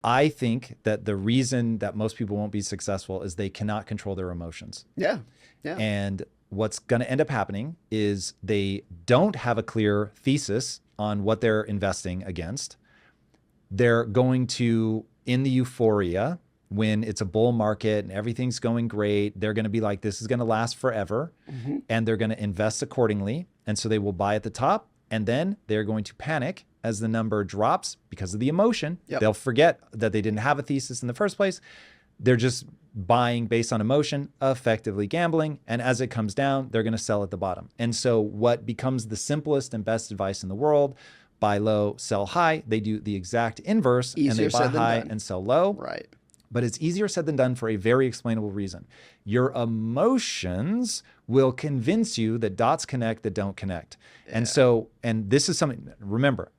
I think that the reason that most people won't be successful is they cannot control their emotions. Yeah. Yeah. And what's going to end up happening is they don't have a clear thesis on what they're investing against. They're going to, in the euphoria, when it's a bull market and everything's going great, they're going to be like, this is going to last forever. Mm-hmm. And they're going to invest accordingly. And so they will buy at the top, and then they're going to panic as the number drops because of the emotion. Yep. They'll forget that they didn't have a thesis in the first place. They're just buying based on emotion, effectively gambling. And as it comes down, they're going to sell at the bottom. And so what becomes the simplest and best advice in the world, buy low, sell high, they do the exact inverse. Easier and they buy said than high done. and sell low. Right. But it's easier said than done for a very explainable reason. Your emotions will convince you that dots connect that don't connect. Yeah. And this is something, remember,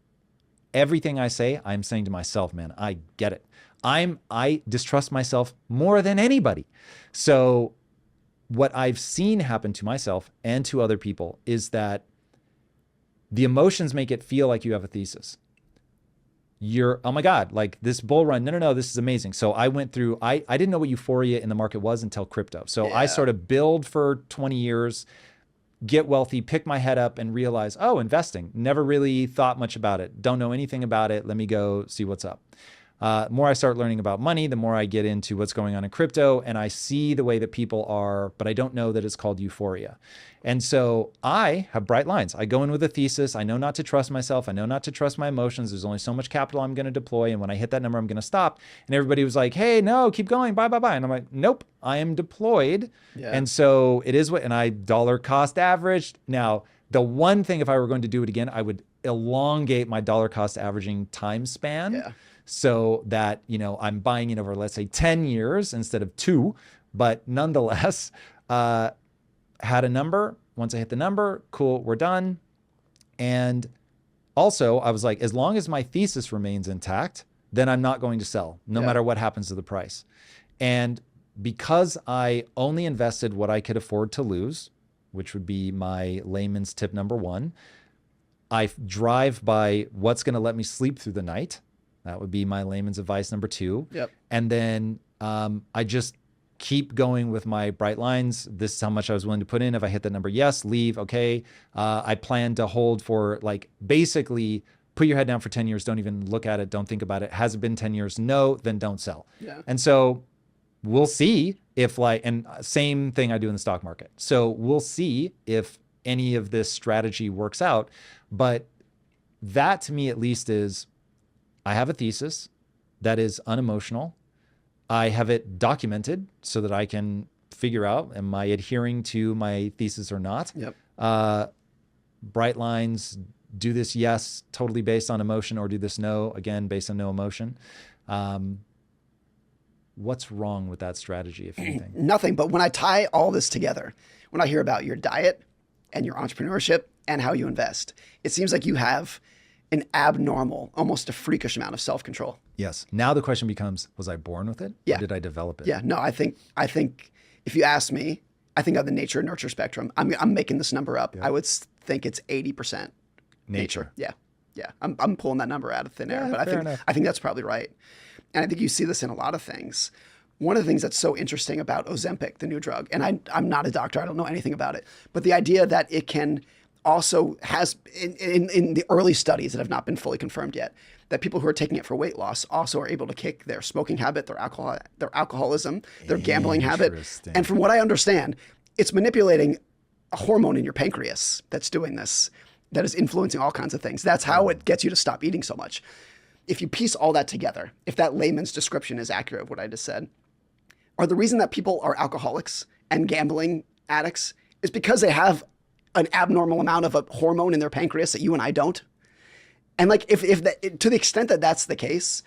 everything I say, I'm saying to myself, man, I get it. I distrust myself more than anybody. So what I've seen happen to myself and to other people is that the emotions make it feel like you have a thesis. Oh my God, like this bull run. No, this is amazing. So I went through, I didn't know what euphoria in the market was until crypto. So I sort of build for 20 years, get wealthy, pick my head up and realize, oh, investing, never really thought much about it. Don't know anything about it. Let me go see what's up. The more I start learning about money, the more I get into what's going on in crypto, and I see the way that people are, but I don't know that it's called euphoria. And so I have bright lines. I go in with a thesis. I know not to trust myself. I know not to trust my emotions. There's only so much capital I'm going to deploy. And when I hit that number, I'm going to stop. And everybody was like, hey, no, keep going. Bye. And I'm like, nope, I am deployed. Yeah. And so it is what, and I dollar cost averaged. Now, the one thing, if I were going to do it again, I would elongate my dollar cost averaging time span. Yeah. So that, I'm buying in over, let's say 10 years instead of 2, but nonetheless, had a number. Once I hit the number, cool, we're done. And also I was like, as long as my thesis remains intact, then I'm not going to sell no matter what happens to the price. And because I only invested what I could afford to lose, which would be my layman's tip number 1, I drive by what's going to let me sleep through the night. That would be my layman's advice number 2. Yep. And then I just keep going with my bright lines. This is how much I was willing to put in. If I hit that number, yes, leave. Okay. I plan to hold for basically put your head down for 10 years. Don't even look at it. Don't think about it. Has it been 10 years? No, then don't sell. Yeah. And so we'll see if and same thing I do in the stock market. So we'll see if any of this strategy works out. But that to me at least is, I have a thesis that is unemotional. I have it documented so that I can figure out, am I adhering to my thesis or not? Yep. Bright lines, do this yes, totally based on emotion, or do this no, again, based on no emotion. What's wrong with that strategy, if anything? Nothing. But when I tie all this together, when I hear about your diet and your entrepreneurship and how you invest, it seems like you have an abnormal, almost a freakish amount of self-control. Yes. Now the question becomes, was I born with it? Yeah. Or did I develop it? Yeah. No, I think if you ask me, I think on the nature and nurture spectrum, I'm making this number up. Yeah. I would think it's 80% nature. Yeah. Yeah. I'm pulling that number out of thin air, but I think that's probably right. And I think you see this in a lot of things. One of the things that's so interesting about Ozempic, the new drug, and I'm not a doctor, I don't know anything about it, but the idea that it can also has in the early studies that have not been fully confirmed yet, that people who are taking it for weight loss also are able to kick their smoking habit, their alcoholism, their gambling habit. And from what I understand, it's manipulating a hormone in your pancreas that's doing this, that is influencing all kinds of things. That's how it gets you to stop eating so much. If you piece all that together, if that layman's description is accurate of what I just said, or the reason that people are alcoholics and gambling addicts is because they have an abnormal amount of a hormone in their pancreas that you and I don't. And like, if that, to the extent that that's the case,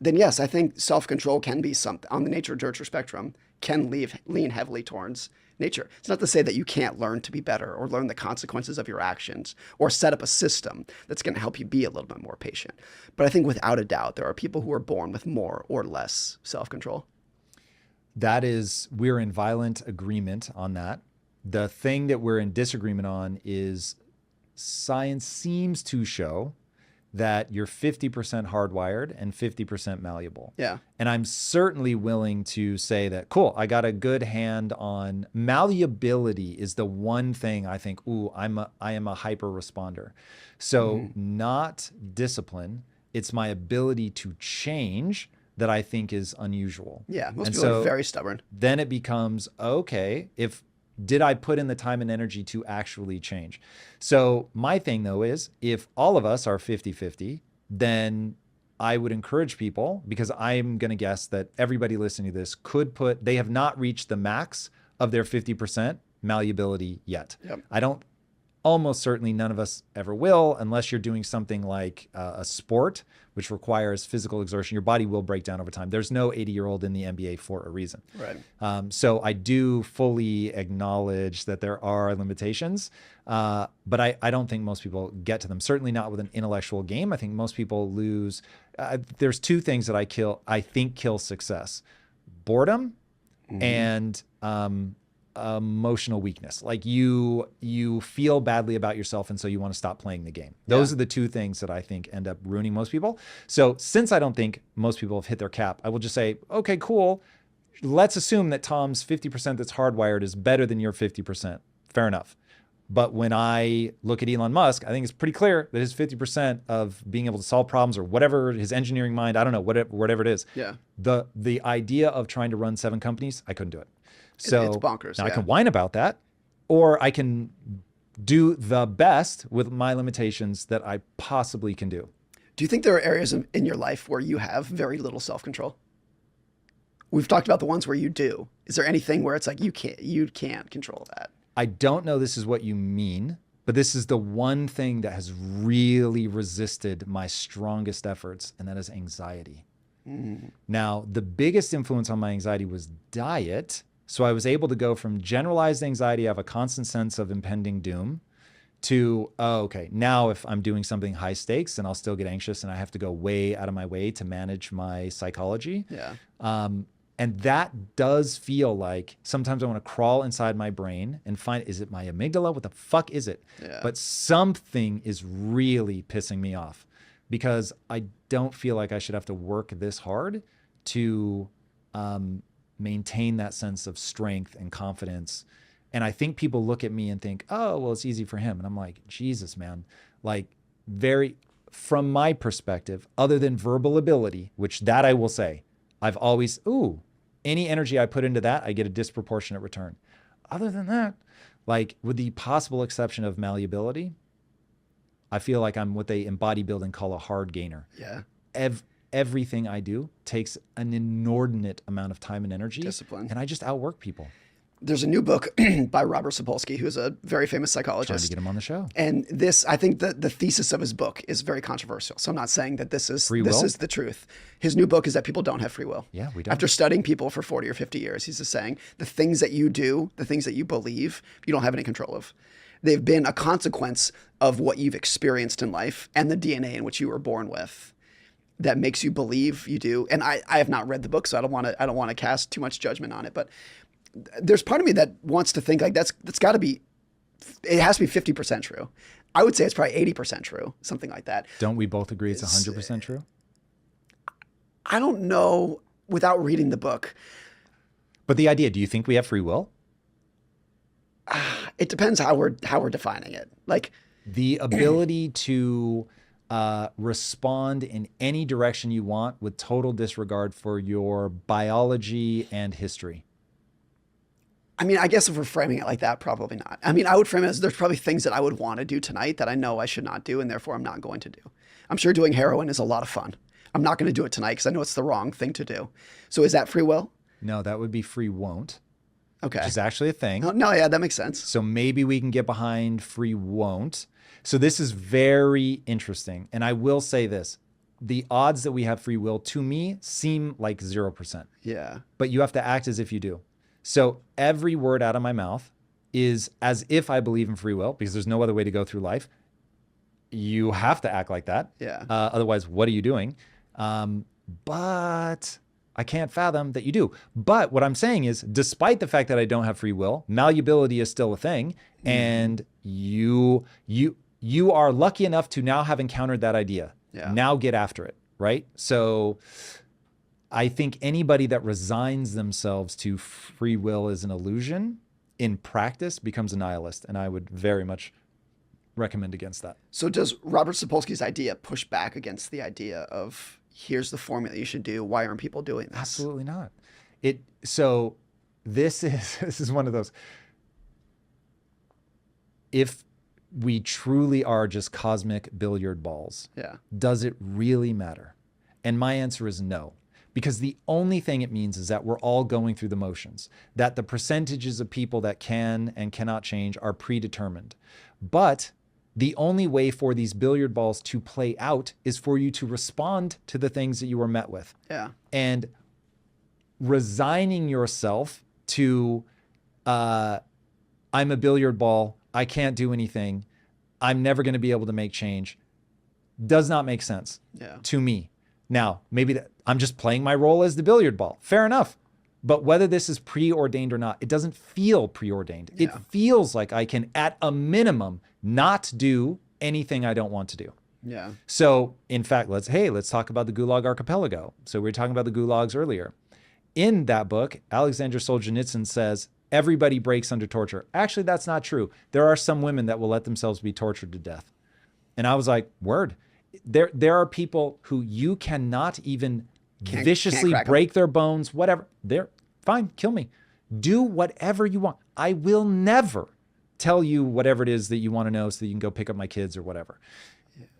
then yes, I think self-control can be something on the nature nurture spectrum, can lean heavily towards nature. It's not to say that you can't learn to be better or learn the consequences of your actions or set up a system that's going to help you be a little bit more patient. But I think without a doubt, there are people who are born with more or less self-control. We're in violent agreement on that. The thing that we're in disagreement on is science seems to show that you're 50% hardwired and 50% malleable. Yeah. And I'm certainly willing to say that, cool, I got a good hand on malleability is the one thing I think, ooh, I am a hyper responder. So not discipline, it's my ability to change that I think is unusual. Yeah, most people are very stubborn. Then it becomes, okay, did I put in the time and energy to actually change? So my thing though is, if all of us are 50-50, then I would encourage people, because I'm going to guess that everybody listening to this they have not reached the max of their 50% malleability yet. Yep. Almost certainly none of us ever will, unless you're doing something like a sport, which requires physical exertion. Your body will break down over time. There's no 80-year-old in the NBA for a reason. Right. So I do fully acknowledge that there are limitations, but I don't think most people get to them. Certainly not with an intellectual game. I think most people lose. There's two things that I think kill success: boredom and emotional weakness. Like you feel badly about yourself, and so you want to stop playing the game. Those are the two things that I think end up ruining most people. So since I don't think most people have hit their cap, I will just say, okay, cool. Let's assume that Tom's 50% that's hardwired is better than your 50%. Fair enough. But when I look at Elon Musk, I think it's pretty clear that his 50% of being able to solve problems, or whatever, his engineering mind, I don't know, whatever it is. Yeah. The idea of trying to run 7 companies, I couldn't do it. So it's bonkers. Now I can whine about that, or I can do the best with my limitations that I possibly can do. Do you think there are areas in your life where you have very little self-control? We've talked about the ones where you do. Is there anything where it's like you can't control that? I don't know this is what you mean, but this is the one thing that has really resisted my strongest efforts, and that is anxiety. Now, the biggest influence on my anxiety was diet. So I was able to go from generalized anxiety, I have a constant sense of impending doom, to, oh, okay, now if I'm doing something high stakes, then I'll still get anxious, and I have to go way out of my way to manage my psychology. Yeah. And that does feel like sometimes I want to crawl inside my brain and find, is it my amygdala? What the fuck is it? Yeah. But something is really pissing me off, because I don't feel like I should have to work this hard to maintain that sense of strength and confidence. And I think people look at me and think, oh, well, it's easy for him. And I'm like, Jesus, man, like from my perspective, other than verbal ability, which that I will say, I've always, any energy I put into that, I get a disproportionate return. Other than that, like with the possible exception of malleability, I feel like I'm what they in bodybuilding call a hard gainer. Yeah. Everything I do takes an inordinate amount of time and energy. Discipline. And I just outwork people. There's a new book by Robert Sapolsky, who's a very famous psychologist. Trying to get him on the show. And I think the thesis of his book is very controversial. So I'm not saying that this is the truth. His new book is that people don't have free will. Yeah, we don't. After studying people for 40 or 50 years, he's just saying the things that you do, the things that you believe, you don't have any control of. They've been a consequence of what you've experienced in life and the DNA in which you were born with that makes you believe you do. And I have not read the book, so I don't want to cast too much judgment on it. But there's part of me that wants to think like that's got to be, it has to be 50% true. I would say it's probably 80% true, something like that. Don't we both agree it's 100% true? I don't know without reading the book. But the idea, do you think we have free will? It depends how we're defining it. Like the ability to respond in any direction you want with total disregard for your biology and history. I mean, I guess if we're framing it like that, probably not. I mean, I would frame it as there's probably things that I would want to do tonight that I know I should not do, and therefore I'm not going to do. I'm sure doing heroin is a lot of fun. I'm not going to do it tonight because I know it's the wrong thing to do. So is that free will? No, that would be free won't. Okay. Which is actually a thing. No, yeah, that makes sense. So maybe we can get behind free won't. So this is very interesting. And I will say this. The odds that we have free will, to me, seem like 0%. Yeah. But you have to act as if you do. So every word out of my mouth is as if I believe in free will, because there's no other way to go through life. You have to act like that. Yeah. Otherwise, what are you doing? But I can't fathom that you do. But what I'm saying is, despite the fact that I don't have free will, malleability is still a thing. And you are lucky enough to now have encountered that idea. Yeah. Now get after it, right? So I think anybody that resigns themselves to free will as an illusion in practice becomes a nihilist. And I would very much recommend against that. So does Robert Sapolsky's idea push back against the idea of here's the formula you should do? Why aren't people doing this? Absolutely not. So this is one of those. If we truly are just cosmic billiard balls, does it really matter? And my answer is no. Because the only thing it means is that we're all going through the motions, that the percentages of people that can and cannot change are predetermined. But the only way for these billiard balls to play out is for you to respond to the things that you were met with. Yeah. And resigning yourself to, I'm a billiard ball, I can't do anything, I'm never going to be able to make change, does not make sense to me. Now, maybe I'm just playing my role as the billiard ball. Fair enough. But whether this is preordained or not, it doesn't feel preordained. It feels like I can, at a minimum, not do anything I don't want to do. Yeah. So, in fact, let's talk about the Gulag Archipelago. So we were talking about the gulags earlier. In that book, Alexander Solzhenitsyn says, everybody breaks under torture. Actually, that's not true. There are some women that will let themselves be tortured to death. And I was like, word. There are people who you cannot even viciously break their bones, whatever. They're fine, kill me. Do whatever you want. I will never tell you whatever it is that you want to know so that you can go pick up my kids or whatever.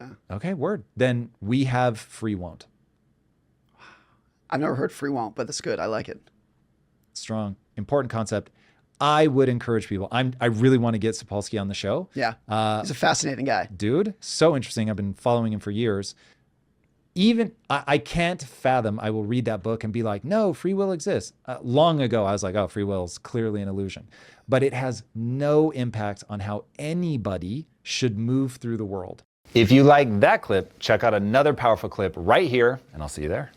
Yeah. Okay, word. Then we have free won't. I've never heard free won't, but that's good. I like it. Strong, important concept. I would encourage people. I really want to get Sapolsky on the show. Yeah, he's a fascinating guy. Dude, so interesting. I've been following him for years. Even, I can't fathom, I will read that book and be like, no, free will exists. Long ago, I was like, oh, free will is clearly an illusion. But it has no impact on how anybody should move through the world. If you like that clip, check out another powerful clip right here, and I'll see you there.